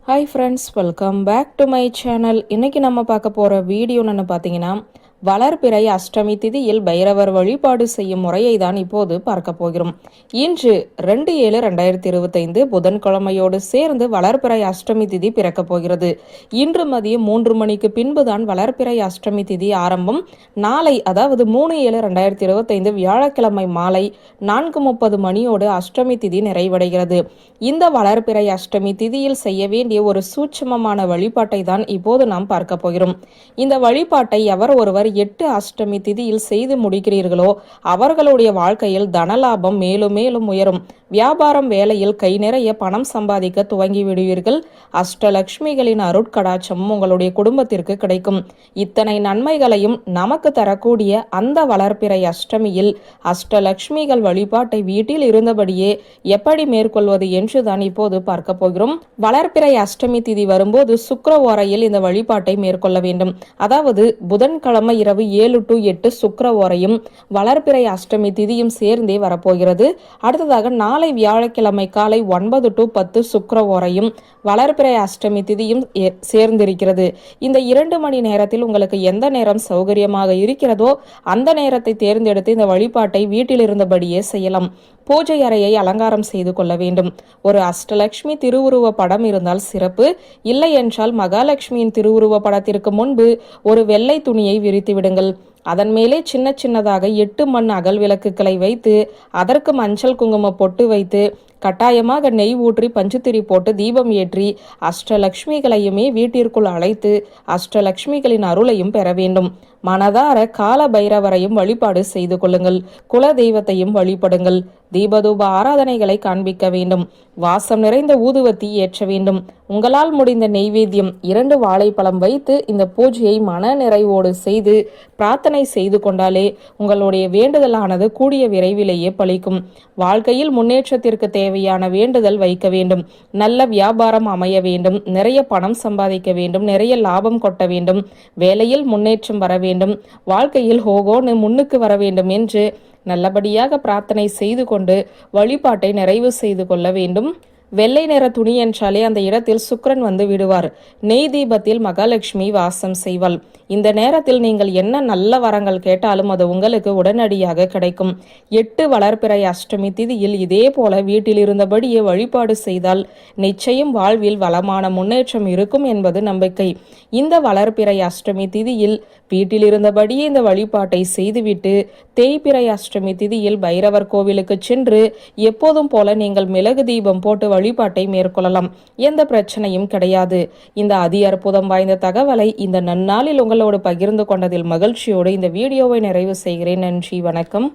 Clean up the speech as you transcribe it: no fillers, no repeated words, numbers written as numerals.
Hi friends, welcome back to my channel. இன்னைக்கு நம்ம பார்க்க போகிற வீடியோ என்னென்னு பார்த்தீங்கன்னா, வளர்பிறை அஷ்டமி திதியில் பைரவர் வழிபாடு செய்யும் முறையை தான் இப்போது பார்க்க போகிறோம். இன்று 2/7/2025 புதன்கிழமையோடு சேர்ந்து வளர்பிறை அஷ்டமி திதி பிறக்க போகிறது. இன்று மதியம் 3 மணிக்கு பின்புதான் வளர்பிறை அஷ்டமி திதி ஆரம்பம். நாளை அதாவது 3/7/2025 வியாழக்கிழமை மாலை 4:30 மணியோடு அஷ்டமி திதி நிறைவடைகிறது. இந்த வளர்பிறை அஷ்டமி திதியில் செய்ய வேண்டிய ஒரு சூட்சமமான வழிபாட்டை தான் இப்போது நாம் பார்க்க போகிறோம். இந்த வழிபாட்டை எவர் ஒருவர் 8 அஷ்டமி திதியில் செய்து முடிக்கிறீர்களோ அவர்களுடைய வாழ்க்கையில் தனலாபம் மேலும் மேலும் உயரும். வியாபாரம் வேலையில் கை நிறைய பணம் சம்பாதிக்க துவங்கி விடுவீர்கள். அஷ்டலட்சுமிகளின் அருட்கடாட்சமும் உங்களுடைய குடும்பத்திற்கு கிடைக்கும். இத்தனை நன்மைகளையும் நமக்கு தரக்கூடிய அந்த வளர்பிறை அஷ்டமியில் அஷ்டலட்சுமிகள் வழிபாட்டை வீட்டில் இருந்தபடியே எப்படி மேற்கொள்வது என்றுதான் இப்போது பார்க்க போகிறோம். வளர்பிறை அஷ்டமி திதி வரும்போது சுக்கிர ஓரையில் இந்த வழிபாட்டை மேற்கொள்ள வேண்டும். அதாவது புதன்கிழமை இரவு 7 to 8 சுக்கிர ஓரையும் வளர்பிறை அஷ்டமி திதியும் சேர்ந்தே வரப்போகிறது. அடுத்ததாக நாளை வியாழக்கிழமை காலை 9 to 10 சுக்கிர ஓரையும் வளர்பிறை அஷ்டமி திதியும் சேர்ந்திருக்கிறது. இந்த 2 மணி நேரத்தில் உங்களுக்கு எந்த நேரம் சௌகரியமாக இருக்கிறதோ அந்த நேரத்தை தேர்ந்தெடுத்து இந்த வழிபாட்டை வீட்டில் இருந்தபடியே செய்யலாம். பூஜை அறையை அலங்காரம் செய்து கொள்ள வேண்டும். ஒரு அஷ்டலட்சுமி திருவுருவ படம் இருந்தால் சிறப்பு. இல்லை என்றால் மகாலட்சுமியின் திருவுருவ படத்திற்கு முன்பு ஒரு வெள்ளை துணியை விரித்து விடுங்கள். அதன் மேலே சின்ன சின்னதாக 8 மண் அகல் விளக்குகளை வைத்து அதற்கு மஞ்சள் குங்கும பொட்டு வைத்து கட்டாயமாக நெய் ஊற்றி பஞ்சுத்திரி போட்டு தீபம் ஏற்றி அஷ்டலட்சுமிகளையுமே வீட்டிற்குள் அழைத்து அஷ்டலட்சுமிகளின் அருளையும் பெற வேண்டும். மனதார கால பைரவரையும் வழிபாடு செய்து கொள்ளுங்கள். குல தெய்வத்தையும் வழிபடுங்கள். தீபதூப ஆராதனைகளை காண்பிக்க வேண்டும். வாசம் நிறைந்த ஊதுவத்தி ஏற்ற வேண்டும். உங்களால் முடிந்த நெய்வேத்தியம் 2 வாழைப்பழம் வைத்து இந்த பூஜையை மன நிறைவோடு செய்து பிரார்த்தனை செய்து கொண்டாலே உங்களுடைய வேண்டுதலானது கூடிய விரைவிலேயே பலிக்கும். வாழ்க்கையில் முன்னேற்றத்திற்கு தேவையான வேண்டுதல் வைக்க வேண்டும். நல்ல வியாபாரம் அமைய வேண்டும். நிறைய பணம் சம்பாதிக்க வேண்டும். நிறைய லாபம் கொட்ட வேண்டும். வேலையில் முன்னேற்றம் வர வேண்டும். வாழ்க்கையில் ஹோகோன்னு முன்னுக்கு வர வேண்டும் என்று நல்லபடியாக பிரார்த்தனை செய்து கொண்டு வழிபாட்டை நிறைவு செய்து கொள்ள வேண்டும். வெள்ளை நிற துணி என்றாலே அந்த இடத்தில் சுக்கிரன் வந்து விடுவார். நெய் தீபத்தில் மகாலட்சுமி வாசம் செய்வாள். இந்த நேரத்தில் நீங்கள் என்ன நல்ல வரங்கள் கேட்டாலும் அது உங்களுக்கு உடனடியாக கிடைக்கும். 8 வளர்பிறை அஷ்டமி திதியில் இதே போல வீட்டில் இருந்தபடியே வழிபாடு செய்தால் நிச்சயம் வாழ்வில் வளமான முன்னேற்றம் இருக்கும் என்பது நம்பிக்கை. இந்த வளர்பிறை அஷ்டமி திதியில் வீட்டில் இருந்தபடியே இந்த வழிபாட்டை செய்துவிட்டு தேய்பிறை அஷ்டமி திதியில் பைரவர் கோவிலுக்கு சென்று எப்போதும் போல நீங்கள் மிளகு தீபம் போட்டு வழிபாட்டை மேற்கொள்ளலாம். எந்த பிரச்சனையும் கிடையாது. இந்த அதி அற்புதம் வாய்ந்த தகவலை இந்த நன்னாளில் உங்களோடு பகிர்ந்து கொண்டதில் மகிழ்ச்சியோடு இந்த வீடியோவை நிறைவு செய்கிறேன். நன்றி, வணக்கம்.